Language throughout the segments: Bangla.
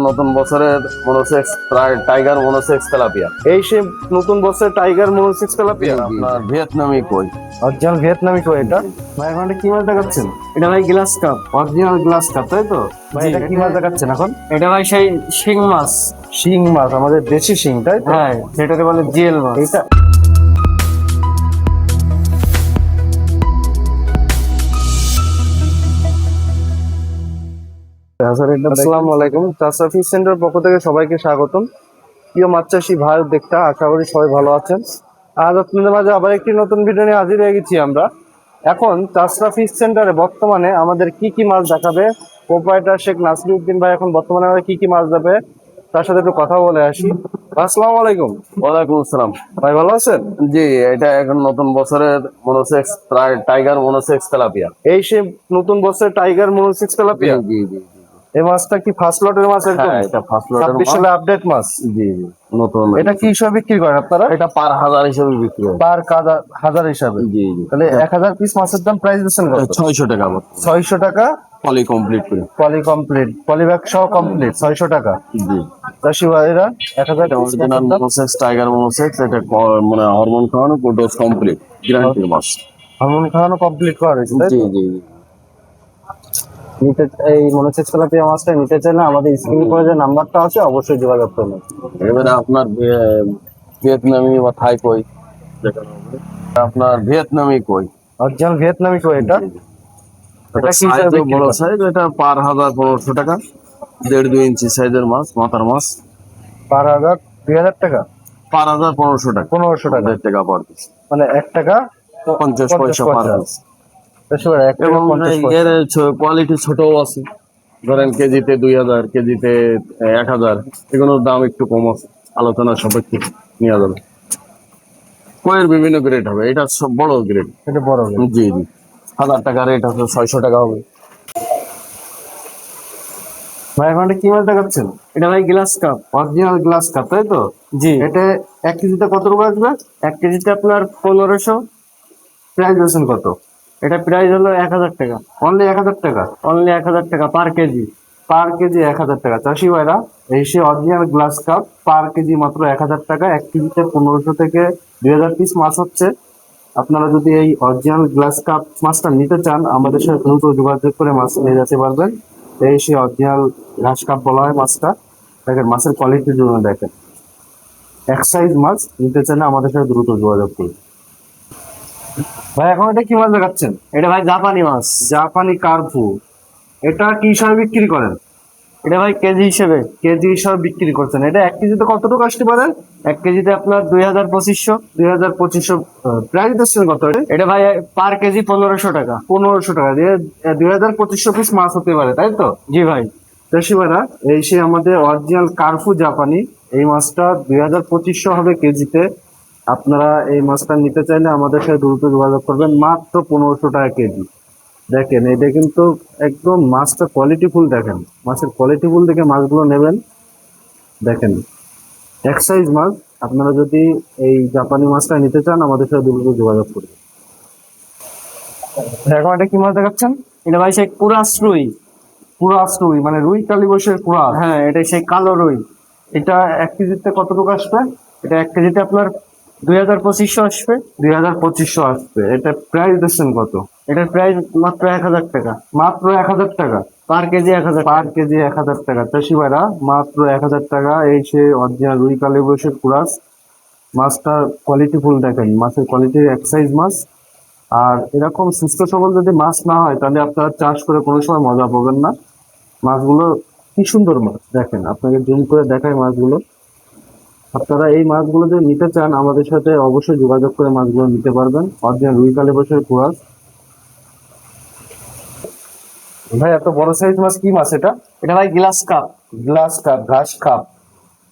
নতুন বছরের মনোসেক্স টাইগার মনোসেক্স তেলাপিয়া। এই সে নতুন বছরের টাইগার মনোসিক্স তেলাপিয়া আপনার ভিয়েতনামি কই। অরিজিনাল ভিয়েতনামি কই এটা? ভাই এখন এটা কি মাছ দেখাচ্ছেন? এটা ভাই glass cup. Original glass cup, তাই তো ভাই? জি, এটা কি মাছ দেখাচ্ছেন এখন? এটা ভাই সেই শিং মাছ। শিং মাছ, আমাদের দেশি শিং, তাই তো? হ্যাঁ, যেটাকে বলে জিএল মাছ। এটা আসসালামু আলাইকুম, চাষা ফিশ সেন্টার পক্ষ থেকে সবাইকে স্বাগতম। প্রিয় মাছ চাষি ভাই দেখতে আশা করি সবাই ভালো আছেন। আজ আপনাদের মাঝে আবার একটি নতুন ভিডিও নিয়ে হাজির হয়ে গেছি আমরা। এখন চাষা ফিশ সেন্টারে বর্তমানে আমাদের কি কি মাছ দেখাবে প্রোপাইটার শেখ নাসিরউদ্দিন ভাই এখন বর্তমানে আমাদের কি কি মাছ দেবে তার সাথে একটু কথা বলে আসি। আসসালামু আলাইকুম। ওয়ালাইকুম আসসালাম। ভাই ভালো আছেন? জি, এটা এখন নতুন বছরের মনোসেক্স টাইগার মনোসেক্স তেলাপিয়া। এই সে নতুন বছরের টাইগার মনোসিক্স তেলাপিয়া। জি জি জি। এই মাছটা কি ফার্স্ট লটের মাছ? একদম হ্যাঁ, এটা ফার্স্ট লটের 26 সালে আপডেট মাছ। জি জি, নতুন। এটা কি হিসাবে বিক্রি করেন আপনারা? এটা পার হাজার হিসেবে বিক্রি হয়। পার হাজার হিসাবে? জি জি। তাহলে 1000 পিস মাছের দাম প্রাইস দিচ্ছেন কত? 600 টাকা। 600 টাকা পলি কমপ্লিট করে। পলি কমপ্লিট, পলি ব্যাগ সহ কমপ্লিট 600 টাকা। জি, চাষি ভাইরা 1000 এটা piece original monosex tiger monosex. এটা মানে হরমোন খাওয়ানো ডোজ কমপ্লিট, গ্যারান্টির মাছ। হরমোন খাওয়ানো কমপ্লিট করা হয়েছে, তাই তো? জি জি জি। নিতে এই মনোসেক্স তেলাপিয়া মাছটা নিতে চাইলে আমাদের স্ক্রিন করে যে নাম্বারটা আছে অবশ্যই যোগাযোগ করবেন। এবারে আপনার ভিয়েতনামি বা থাই কই দেখানো হবে। আপনার ভিয়েতনামি কই। অরিজিনাল ভিয়েতনামি কই এটা? এটা কি হিসাবে সাইজ বিক্রি বড় করেন? সাইজ, এটা পার হাজার 1500 টাকা। 1.5-2 ইঞ্চি সাইজের মাছ, মাথার মাছ। পার হাজার 2000 টাকা? পার হাজার 1500 টাকা। 1500 টাকা 1.5 টাকা পার পিস। মানে 1 টাকা 50 পয়সা পার পিস। চাষি ভাইরা 1 টাকা এবং 50 পয়সা। এর কোয়ালিটি ছোটও আছে। ধরেন কেজিতে 2000, কেজিতে 1000, এগুলোর দাম একটু কম আছে, আলোচনা সাপেক্ষে নেওয়া যাবে। কয়ের বিভিন্ন গ্রেড হবে, এটা সব বড় গ্রেড। এটা বড় হবে। জি জি। 1000 টাকা রেট আছে, 600 টাকা হবে। ভাই এখন এটা কি মাছ দেখাচ্ছেন? এটা ভাই glass cup. Original glass cup, তাই তো? জি, এটা 1 কেজিতে কত টাকা আসবে? 1 কেজিতে আপনার 1500। প্রাইস দিচ্ছেন কত? এটা প্রাইস হলো 1000 টাকা। অনলি 1000 টাকা? অনলি 1000 টাকা পার কেজি। পার কেজি 1000 টাকা। চাষি ভাইরা এই সে অরিজিনাল গ্লাস কাপ পার কেজি মাত্র 1000 টাকা। 1 কেজিতে 1500 থেকে 2000 পিস মাছ হচ্ছে। আপনারা যদি এই অরিজিনাল গ্লাস কাপ মাছটা নিতে চান আমাদের সাথে দ্রুত যোগাযোগ করে মাছ নিয়ে যেতে পারবেন। এই সে অরিজিনাল গ্লাস কাপ বলা হয় মাছটা। দেখেন মাছের কোয়ালিটির জন্য দেখেন, এক সাইজ মাছ নিতে চাইলে আমাদের সাথে দ্রুত যোগাযোগ করুন। ভাই এখন এটা কি মাছ দেখাচ্ছেন? এটা ভাই জাপানি মাছ। জাপানি কার্পু। এটা কি হিসাবে বিক্রি করেন? এটা ভাই কেজি হিসেবে। কেজি হিসাবে বিক্রি করছেন। এটা 1 কেজিতে কতটুকু আসতে পারে? 1 কেজিতে আপনার 2500। 2500 প্রাইস দিচ্ছেন কত? এটা ভাই পার কেজি 1500 টাকা। 1500 টাকা দিয়ে 2500 পিস মাছ হতে পারে, তাই তো? জি ভাই। চাষিবারা এই সে আমাদের অরিজিনাল কার্পু জাপানি, এই মাছটা 2500 হবে কেজিতে। আপনারা এই মাছটা নিতে চাইলে আমাদের সাথে দ্রুত যোগাযোগ করবেন, মাত্র 1500 টাকা কেজি। দেখেন এটা কিন্তু একদম মাছটা কোয়ালিটিফুল, দেখেন মাছের কোয়ালিটিফুল দেখে মাছগুলো নেবেন। দেখেন এক সাইজ মাছ। আপনারা যদি এই জাপানি মাছটা নিতে চান আমাদের সাথে দ্রুত যোগাযোগ করবেন। এখন এটা কি মাছ দেখাচ্ছেন? এটা ভাই সেই কুরাস রুই। কুরাস রুই, মানে রুই কালীবশের কুরাস। হ্যাঁ, এটা সেই কালো রুই। এটা 1 কেজিতে কতটুকু আসবে? এটা 1 কেজিতে আপনার 2500 আসবে। 2500 আসবে। এটা প্রাইস দিচ্ছেন কত? এটার প্রাইস মাত্র 1000 টাকা। মাত্র 1000 টাকা? পার কেজি 1000 পার কেজি 1000 টাকা। চাষি ভাইরা মাত্র 1000 টাকা। এই সে অরিজিনাল রুই কালীবশের কুরাস মাছটা কোয়ালিটিফুল, দেখেন মাছের কোয়ালিটি এক সাইজ মাছ। আর এরকম সুস্থ সবল যদি মাছ না হয় তাহলে আপনারা চাষ করে কোনো সময় মজা পাবেন না। মাছগুলো কি সুন্দর মাছ, দেখেন আপনাকে জুম করে দেখায় মাছগুলো। আপনারা এই মাছগুলো যদি নিতে চান আমাদের সাথে অবশ্যই যোগাযোগ করে মাছগুলো নিতে পারবেন। অরিজিনাল রুই কালীবশের কুরাস। ভাই এত বড় সাইজ মাছ কি মাছ এটা? এটা ভাই গ্লাস কাপ। গ্লাস কাপ, ঘাস কাপ।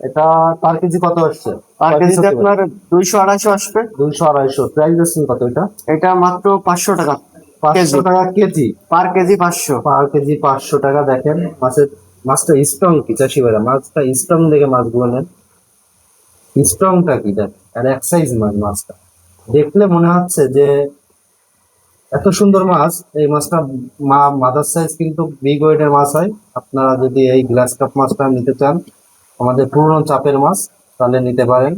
এটা পার কেজি কত আসছে? পার কেজিতে আপনার 200-250 আসবে। 200-250 প্রাইস দিচ্ছেন কত এটা? এটা মাত্র 500 টাকা। 500 টাকা কেজি? পার কেজি 500। পার কেজি 500 টাকা। দেখেন মাছটা স্ট্রং কি চাষি ভাইরা, মাছটা স্ট্রং দেখে মাছগুলো নেন। স্ট্রংটা কি দেখ, আর এক সাইজ মাছটা দেখলে মনে হচ্ছে যে এত সুন্দর মাছ, এই মাছটা মাদার সাইজ কিন্তু বিগ ওয়েটের মাছ হয়। আপনারা যদি এই গ্লাস কাপ মাছটা নিতে চান, আমাদের পুরনো চাপের মাছ, তাহলে নিতে পারেন।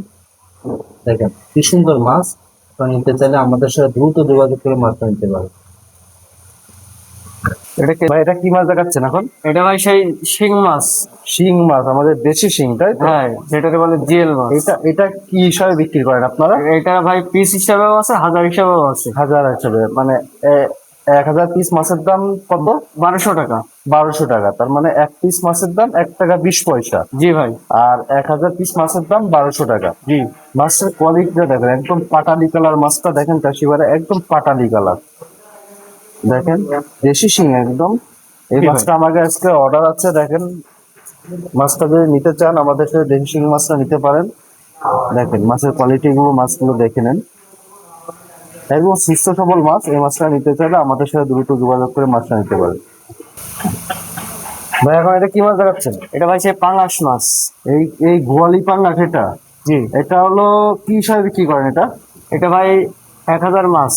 দেখেন কি সুন্দর মাছ, তো নিতে চাইলে আমাদের সাথে দ্রুত যোগাযোগ করে মাছটা নিতে পারেন। এটা কি ভাই, এটা কি মাছ দেখাচ্ছেন এখন? এটা ভাই সেই শিং মাছ। শিং মাছ, আমাদের দেশি শিং, তাই তো? হ্যাঁ, যেটাকে বলে জিএল মাছ। এটা এটা কি হিসাবে বিক্রি করেন আপনারা? এটা ভাই পিস হিসাবেও আছে, হাজার হিসাবেও আছে। হাজার হিসাবে, মানে 1000 পিস মাছের দাম কত? 1200 টাকা। 1200 টাকা, তার মানে এক পিস মাছের দাম 1 টাকা 20 পয়সা। জি ভাই। আর 1000 পিস মাছের দাম 1200 টাকা। জি। মাছের কোয়ালিটিটা দেখেন, একদম পাটালি কালার মাছটা দেখেন, চাষিবারে একদম পাটালি কালার দেখেন, দেশি শিং একদম। এই জি ভাই। মাছটা আমাকে আজকে অর্ডার আছে। দেখেন মাছটা যদি নিতে চান, আমাদের সাথে দেশি শিং মাছটা নিতে পারেন। দেখেন মাছের কোয়ালিটি গুলো, মাছগুলো দেখে নেন, একদম সুস্থ সবল মাছ। এই মাছটা নিতে চাইলে আমাদের সাথে দ্রুত যোগাযোগ করে মাছটা নিতে পারেন। ভাই এখন এটা কি মাছ দেখাচ্ছেন? এটা ভাই সেই পাঙাশ মাছ। এই এই গোয়ালি পাঙ্গাস এটা? জি। এটা হলো কি হিসাবে বিক্রি করেন এটা? এটা ভাই 1000 মাছ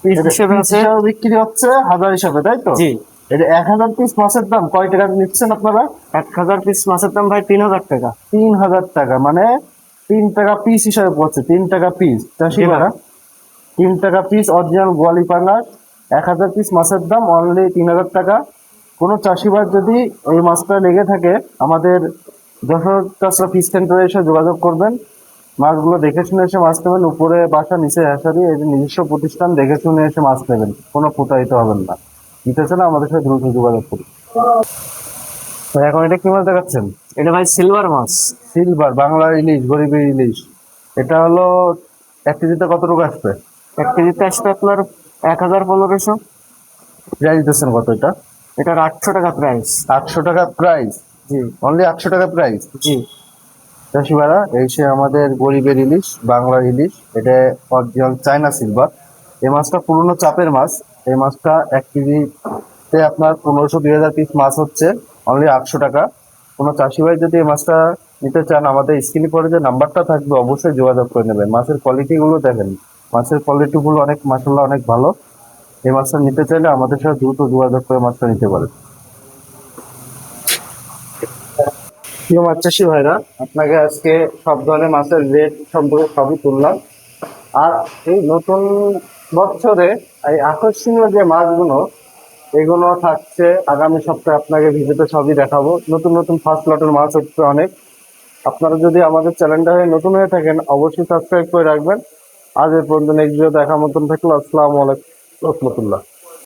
পিস হিসেবে পিস আছে। হিসাবে বিক্রি হচ্ছে, হাজার হিসাবে, তাই তো? জি। এটা 1000 পিস মাছের দাম কয় টাকা নিচ্ছেন আপনারা? 1000 পিস মাছের দাম ভাই 3000 টাকা। 3000 টাকা, মানে 3 টাকা পিস হিসাবে পড়ছে। 3 টাকা পিস, চাষি জি ভাই। ভাড়া 3 টাকা পিস অরিজিনাল গোয়ালি পাঙ্গাস। 1000 পিস মাছের দাম অনলি 3000 টাকা। কোনো চাষিবার যদি এই মাছটা লেগে থাকে, আমাদের যশোর চাষরা ফিশ সেন্টারে এসে যোগাযোগ করবেন। মাছগুলো দেখে শুনে এসে মাছ নেবেন। উপরে বাসা, নিচে হ্যাচারি, এই যে নিজস্ব প্রতিষ্ঠান, দেখে শুনে এসে মাছ নেবেন, কোনো প্রতারিত হবেন না। নিতে চাইলে আমাদের সাথে দ্রুত যোগাযোগ করুন। তো এখন এটা কি মাছ দেখাচ্ছেন? এটা ভাই সিলভার মাছ। সিলভার, বাংলার ইলিশ, গরিবের ইলিশ। এটা হলো 1 কেজিতে কত টাকা আসবে? 1 কেজিতে আসবে আপনার 1500। প্রাইস দিচ্ছেন কত এটা? এটার 800 টাকা প্রাইস। 800 টাকা প্রাইস? জি। অনলি 800 টাকা প্রাইস? জি। চাষিবারা, এই সে আমাদের গরিবের ইলিশ, বাংলার ইলিশ। এটা অরিজিনাল চায়না সিলভার। এই মাছটা পুরনো চাপের মাছ। এই মাছটা 1 কেজিতে আপনার 1500-2000 পিস মাছ হচ্ছে, অনলি 800 টাকা। কোনো চাষি ভাই যদি এই মাছটা নিতে চান, আমাদের স্ক্রিনে পরে যে নাম্বারটা থাকবে অবশ্যই যোগাযোগ করে নেবেন। মাছের কোয়ালিটি গুলো দেখেন, মাছের কোয়ালিটি গুলো অনেক, মাশাআল্লাহ, অনেক ভালো। এই মাছটা নিতে চাইলে আমাদের সাথে দ্রুত যোগাযোগ করে মাছটা নিতে পারেন। প্রিয় মাছ চাষি ভাইরা, আপনাকে আজকে সব ধরনের মাছের রেট সম্পর্কে সবই তুললাম। আর এই নতুন বছরে এই আকর্ষণীয় যে মাছগুলো, এগুলো থাকছে আগামী সপ্তাহে। আপনাকে ভিডিওতে সবই দেখাবো। নতুন নতুন ফার্স্ট লটের মাছ হচ্ছে অনেক। আপনারা যদি আমাদের চ্যানেলটা নতুন হয়ে থাকেন, অবশ্যই সাবস্ক্রাইব করে রাখবেন। আজ এ পর্যন্ত নেক্সট ভিডিও দেখার মতন থাকলো। আসসালামু আলাইকুম রহমতুল্লাহ।